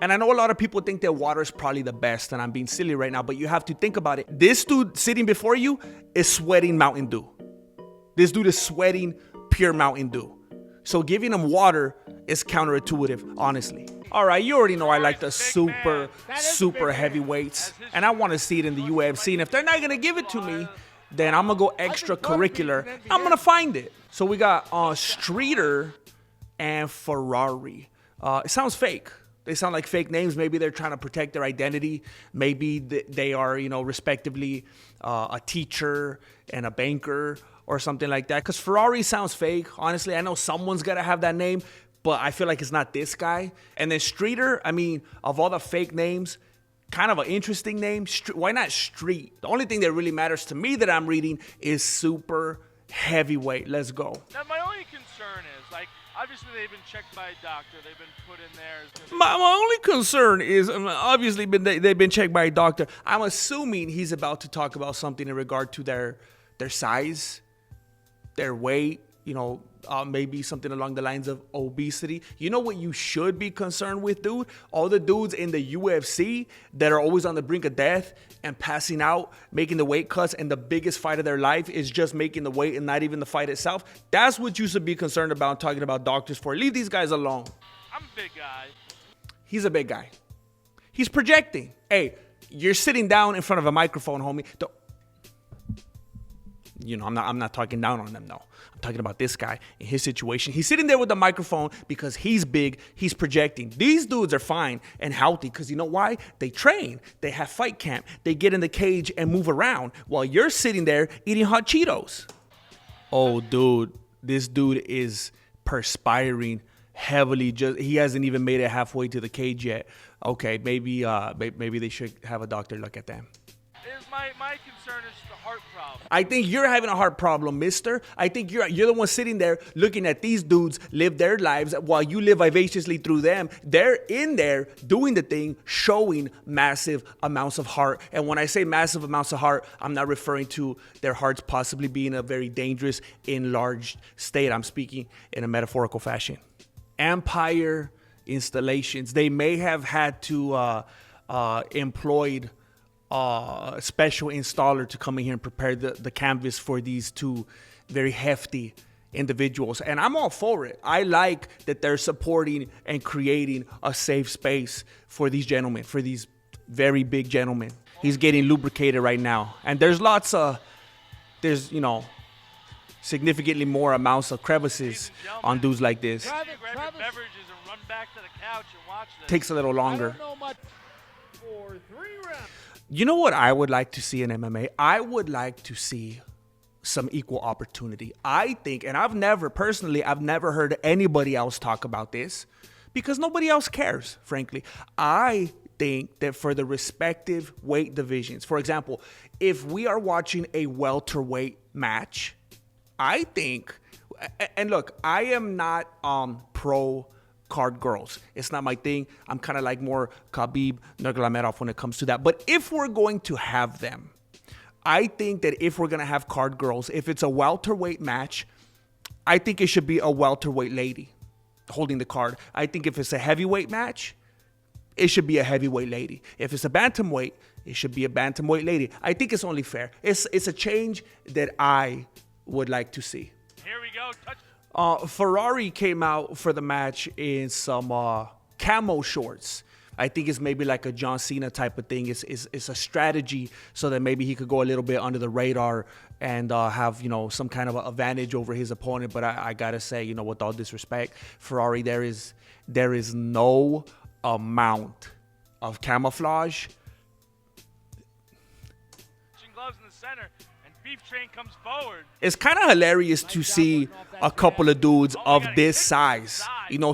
And I know a lot of people think that water is probably the best, and I'm being silly right now, but you have to think about it. This dude sitting before you is sweating Mountain Dew. This dude is sweating pure Mountain Dew. So giving him water is counterintuitive, honestly. All right, you already know I like the super heavyweights, and I want to see it in the UFC. And if they're not going to give it to me, then I'm going to go extracurricular. I'm going to find it. So we got Streeter and Ferrari. It sounds fake. They sound like fake names. Maybe they're trying to protect their identity. Maybe they are, respectively, a teacher and a banker or something like that. Because Ferrari sounds fake. Honestly, I know someone's got to have that name, but I feel like it's not this guy. And then Streeter, I mean, of all the fake names, kind of an interesting name. Why not Street? The only thing that really matters to me that I'm reading is super heavyweight. Let's go. Now, my only concern is, obviously they've been checked by a doctor. They've been put in there. My only concern is, obviously, they've been checked by a doctor. I'm assuming he's about to talk about something in regard to their size, their weight, maybe something along the lines of obesity. You know what you should be concerned with, dude? All the dudes in the UFC that are always on the brink of death and passing out, making the weight cuts, and the biggest fight of their life is just making the weight and not even the fight itself. That's what you should be concerned about talking about doctors for. Leave these guys alone. I'm a big guy. He's a big guy. He's projecting. Hey, you're sitting down in front of a microphone, homie. I'm not talking down on them, no. I'm talking about this guy in his situation. He's sitting there with the microphone because he's big. He's projecting. These dudes are fine and healthy because you know why? They train. They have fight camp. They get in the cage and move around while you're sitting there eating hot Cheetos. Oh, dude. This dude is perspiring heavily. He hasn't even made it halfway to the cage yet. Okay, maybe they should have a doctor look at them. My concern is the heart problem. I think you're having a heart problem, mister. I think you're the one sitting there looking at these dudes live their lives while you live vivaciously through them. They're in there doing the thing, showing massive amounts of heart. And when I say massive amounts of heart, I'm not referring to their hearts possibly being a very dangerous, enlarged state. I'm speaking in a metaphorical fashion. Empire installations. They may have had to employed special installer to come in here and prepare the canvas for these two very hefty individuals. And I'm all for it. I like that they're supporting and creating a safe space for these gentlemen, for these very big gentlemen. He's getting lubricated right now. And there's significantly more amounts of crevices on dudes like this. Grab your beverages and run back to the couch and watch this. Takes a little longer. I don't know much for 3 rounds. You know what I would like to see in MMA? I would like to see some equal opportunity. I think, and I've never heard anybody else talk about this because nobody else cares, frankly. I think that for the respective weight divisions, for example, if we are watching a welterweight match, I think, and look, I am not pro card girls. It's not my thing. I'm kind of like more Khabib Nurmagomedov when it comes to that. But if we're going to have them, I think that if we're going to have card girls, if it's a welterweight match, I think it should be a welterweight lady holding the card. I think if it's a heavyweight match, it should be a heavyweight lady. If it's a bantamweight, it should be a bantamweight lady. I think it's only fair. It's a change that I would like to see. Here we go. Touch. Ferrari came out for the match in some camo shorts. I think it's maybe like a John Cena type of thing. It's a strategy so that maybe he could go a little bit under the radar and have some kind of advantage over his opponent. But I gotta say, with all disrespect, Ferrari, there is no amount of camouflage. Gloves in the center. Beef train comes forward. It's kind of hilarious to see a couple of dudes of this size,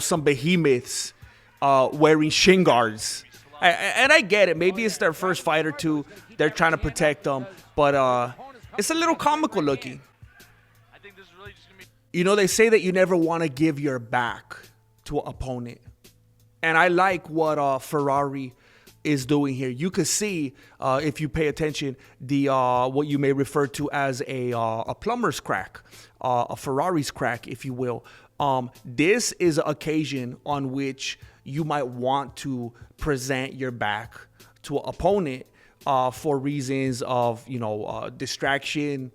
some behemoths wearing shin guards. And I get it. Maybe it's their first fight or two. They're trying to protect them. But it's a little comical looking. I think this is really just going to be... They say that you never want to give your back to an opponent. And I like what Ferrari is doing here. You could see, if you pay attention, the what you may refer to as a plumber's crack, a Ferrari's crack, if you will. This is an occasion on which you might want to present your back to an opponent for reasons of, distraction,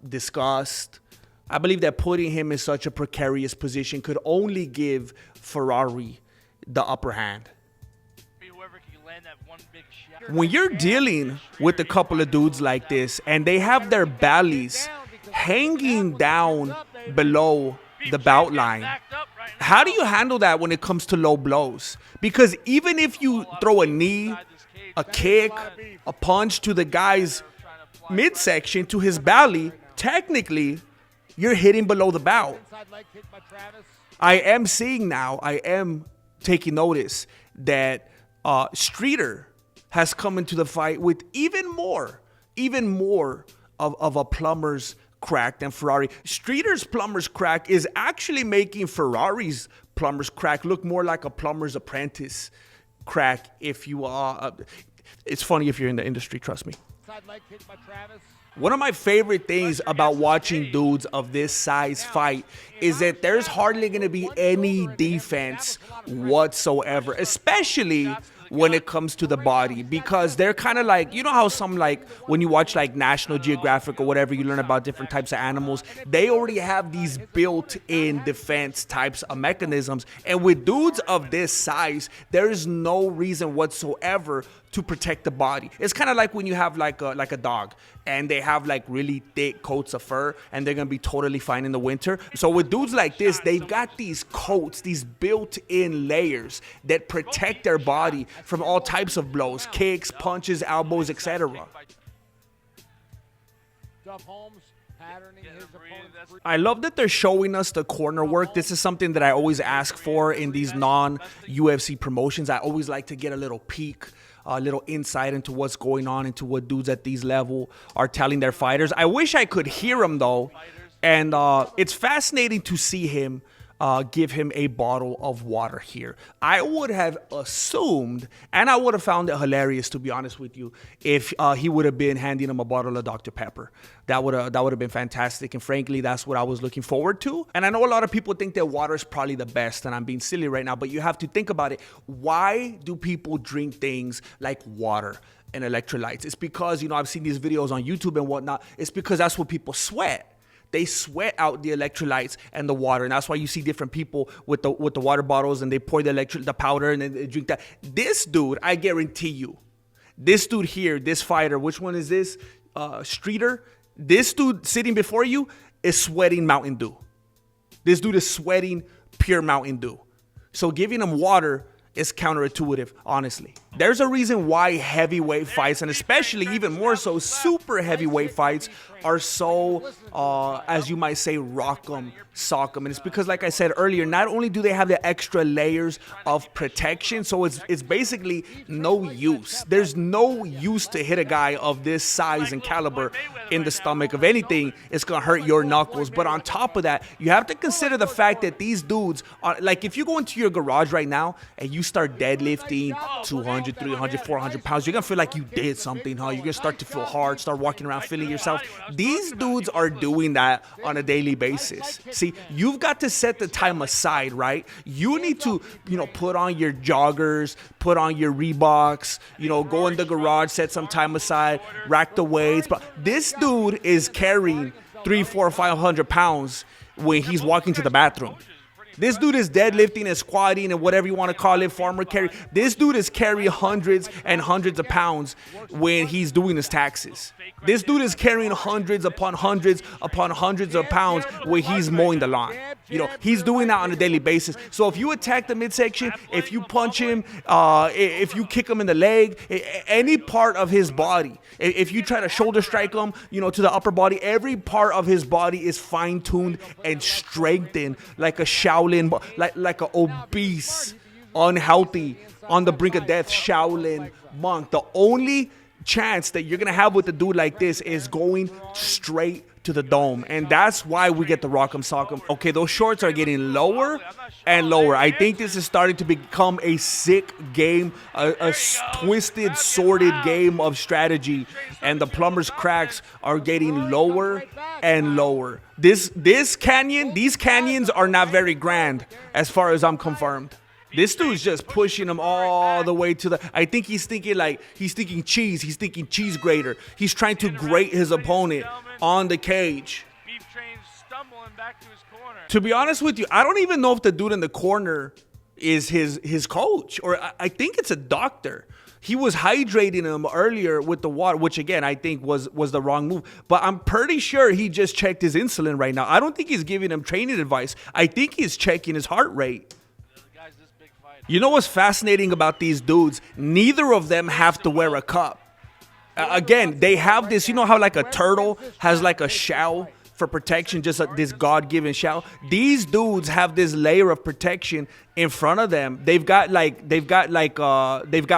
disgust. I believe that putting him in such a precarious position could only give Ferrari the upper hand. Whoever can land that one big shot. When you're dealing with a couple of dudes like this and they have their bellies hanging down below the bout line, how do you handle that when it comes to low blows? Because even if you throw a knee, a kick, a punch to the guy's midsection, to his belly, technically you're hitting below the bout. I am seeing now, I am taking notice that Streeter has come into the fight with even more of a plumber's crack than Ferrari. Streeter's plumber's crack is actually making Ferrari's plumber's crack look more like a plumber's apprentice crack. If you are, it's funny if you're in the industry, trust me. One of my favorite things about watching dudes of this size fight is that there's hardly going to be any defense whatsoever, especially when it comes to the body, because they're kind of like, you know how some, like when you watch like National Geographic or whatever, you learn about different types of animals, they already have these built-in defense types of mechanisms. And with dudes of this size, there is no reason whatsoever to protect the body. It's kind of like when you have like a dog and they have like really thick coats of fur and they're gonna be totally fine in the winter. So with dudes like this, they've got these coats, these built-in layers that protect their body from all types of blows, kicks, punches, elbows, etc. I love that they're showing us the corner work. This is something that I always ask for in these non-UFC promotions. I always like to get a little peek, a little insight into what's going on, into what dudes at these level are telling their fighters. I wish I could hear him though, and it's fascinating to see him give him a bottle of water here. I would have assumed, and I would have found it hilarious, to be honest with you, if he would have been handing him a bottle of Dr. Pepper. That would have been fantastic, and frankly, that's what I was looking forward to. And I know a lot of people think that water is probably the best, and I'm being silly right now, but you have to think about it. Why do people drink things like water and electrolytes? It's because, I've seen these videos on YouTube and whatnot. It's because that's what people sweat. They sweat out the electrolytes and the water, and that's why you see different people with the water bottles and they pour the powder and then they drink that. This dude, I guarantee you, this dude here, this fighter, which one is this? Streeter. This dude sitting before you is sweating Mountain Dew. This dude is sweating pure Mountain Dew. So giving him water is counterintuitive, honestly. There's a reason why heavyweight fights, and especially even more so super heavyweight fights, are so, as you might say, rock'em, sock'em. And it's because, like I said earlier, not only do they have the extra layers of protection, so it's basically no use. There's no use to hit a guy of this size and caliber in the stomach. If anything, it's gonna hurt your knuckles. But on top of that, you have to consider the fact that these dudes are, like, if you go into your garage right now and you start deadlifting 200, 300, 400 pounds, you're gonna feel like you did something, huh? You're gonna start to feel hard, start walking around feeling yourself. These dudes are doing that on a daily basis. See, you've got to set the time aside, right? You need to, put on your joggers, put on your Reeboks, go in the garage, set some time aside, rack the weights. But this dude is carrying 300, 400, 500 pounds when he's walking to the bathroom. This dude is deadlifting and squatting and whatever you want to call it, farmer carry. This dude is carrying hundreds and hundreds of pounds when he's doing his taxes. This dude is carrying hundreds upon hundreds of pounds when he's mowing the lawn. He's doing that on a daily basis. So if you attack the midsection, if you punch him, if you kick him in the leg, any part of his body, if you try to shoulder strike him, to the upper body, every part of his body is fine-tuned and strengthened like a Shaolin, like an obese, unhealthy, on the brink of death Shaolin monk. The only chance that you're gonna have with a dude like this is going straight to the dome, and that's why we get the rock'em sock'em. Okay, those shorts are getting lower and lower. I think this is starting to become a sick game, a twisted, sordid game of strategy, and the plumber's cracks are getting lower and lower. These canyons are not very grand as far as I'm confirmed. This dude's just pushing him all the way to the. I think he's thinking cheese. He's thinking cheese grater. He's trying to grate his opponent on the cage. Beef Train's stumbling back to his corner. To be honest with you, I don't even know if the dude in the corner is his coach, or I think it's a doctor. He was hydrating him earlier with the water, which again I think was the wrong move. But I'm pretty sure he just checked his insulin right now. I don't think he's giving him training advice. I think he's checking his heart rate. The guy's this big fighter. You know what's fascinating about these dudes? Neither of them have to wear a cup. Again, they have this, you know how like a turtle has like a shell for protection, just this God-given shell. These dudes have this layer of protection in front of them. They've got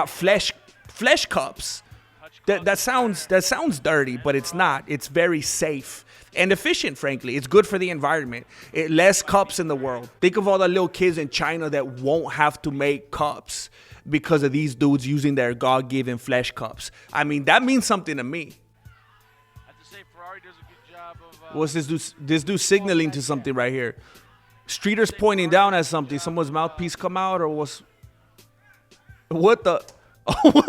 flesh cups. That sounds dirty, but it's not. It's very safe and efficient, frankly. It's good for the environment. Less cups in the world. Think of all the little kids in China that won't have to make cups because of these dudes using their God-given flesh cups. I mean, that means something to me. I have to say, Ferrari does a good job of. What's this dude? This dude signaling to something right here. Streeter's pointing down at something. Someone's mouthpiece come out, or what's? What the? Oh,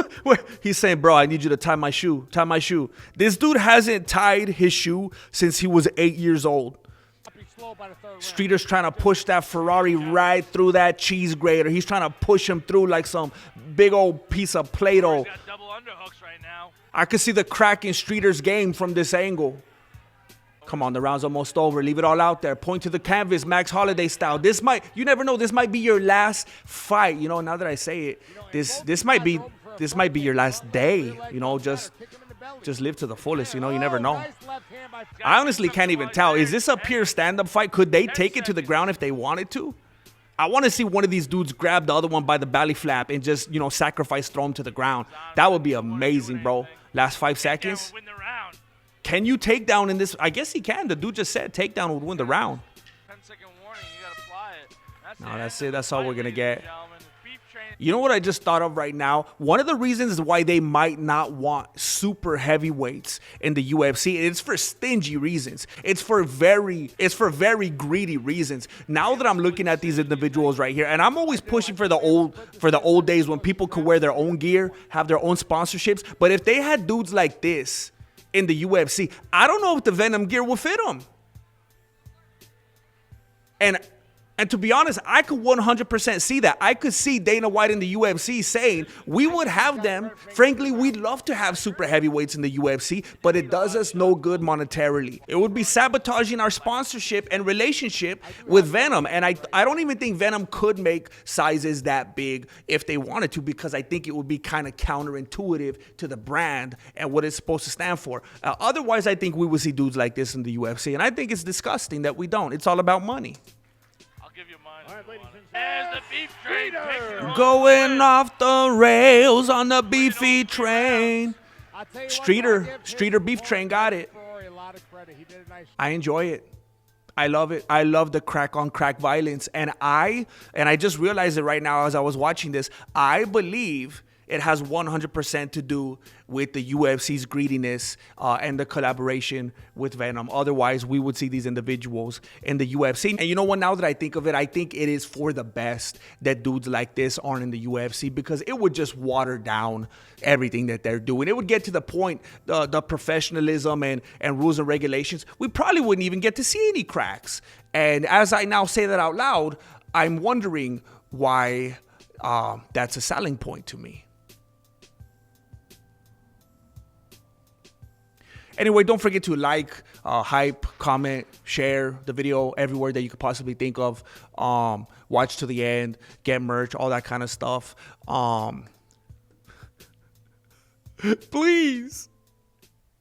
he's saying, bro, I need you to tie my shoe. Tie my shoe. This dude hasn't tied his shoe since he was 8 years old. Streeter's trying to push that Ferrari right through that cheese grater. He's trying to push him through like some big old piece of Play-Doh. He's got double underhooks right now. I could see the crack in Streeter's game from this angle. Come on, the round's almost over. Leave it all out there. Point to the canvas, Max Holiday style. You never know, this might be your last fight. You know, now that I say it, this might be your last day. You know, just live to the fullest. You know, you never know. I honestly can't even tell. Is this a pure stand-up fight? Could they take it to the ground if they wanted to? I want to see one of these dudes grab the other one by the belly flap and just, you know, sacrifice, throw him to the ground. That would be amazing, bro. Last 5 seconds. Win the round. Can you take down in this? I guess he can. The dude just said takedown would win the round. 10-second warning. You got to apply it. That's it. That's all we're going to get. Gentlemen, Beef Train. You know what I just thought of right now? One of the reasons why they might not want super heavyweights in the UFC, it's for stingy reasons. It's for very greedy reasons. Now that I'm looking at these individuals right here, and I'm always pushing for the old days when people could wear their own gear, have their own sponsorships. But if they had dudes like this in the UFC, I don't know if the Venom gear will fit them. And to be honest, I could 100% see that. I could see Dana White in the UFC saying, we would have them. Frankly, we'd love to have super heavyweights in the UFC, but it does us no good monetarily. It would be sabotaging our sponsorship and relationship with Venom. And I don't even think Venom could make sizes that big if they wanted to, because I think it would be kind of counterintuitive to the brand and what it's supposed to stand for. Otherwise, I think we would see dudes like this in the UFC. And I think it's disgusting that we don't. It's all about money. Give you mine. All right, ladies and There's the Beef Train. Going off the rails on the beefy train. Streeter Beef Train got it. I enjoy it. I love it. I love the crack on crack violence. And I just realized it right now as I was watching this. I believe it has 100% to do with the UFC's greediness and the collaboration with Venom. Otherwise, we would see these individuals in the UFC. And you know what? Now that I think of it, I think it is for the best that dudes like this aren't in the UFC, because it would just water down everything that they're doing. It would get to the point, the professionalism and rules and regulations, we probably wouldn't even get to see any cracks. And as I now say that out loud, I'm wondering why that's a selling point to me. Anyway, don't forget to like, hype, comment, share the video everywhere that you could possibly think of. Watch to the end, get merch, all that kind of stuff. Please.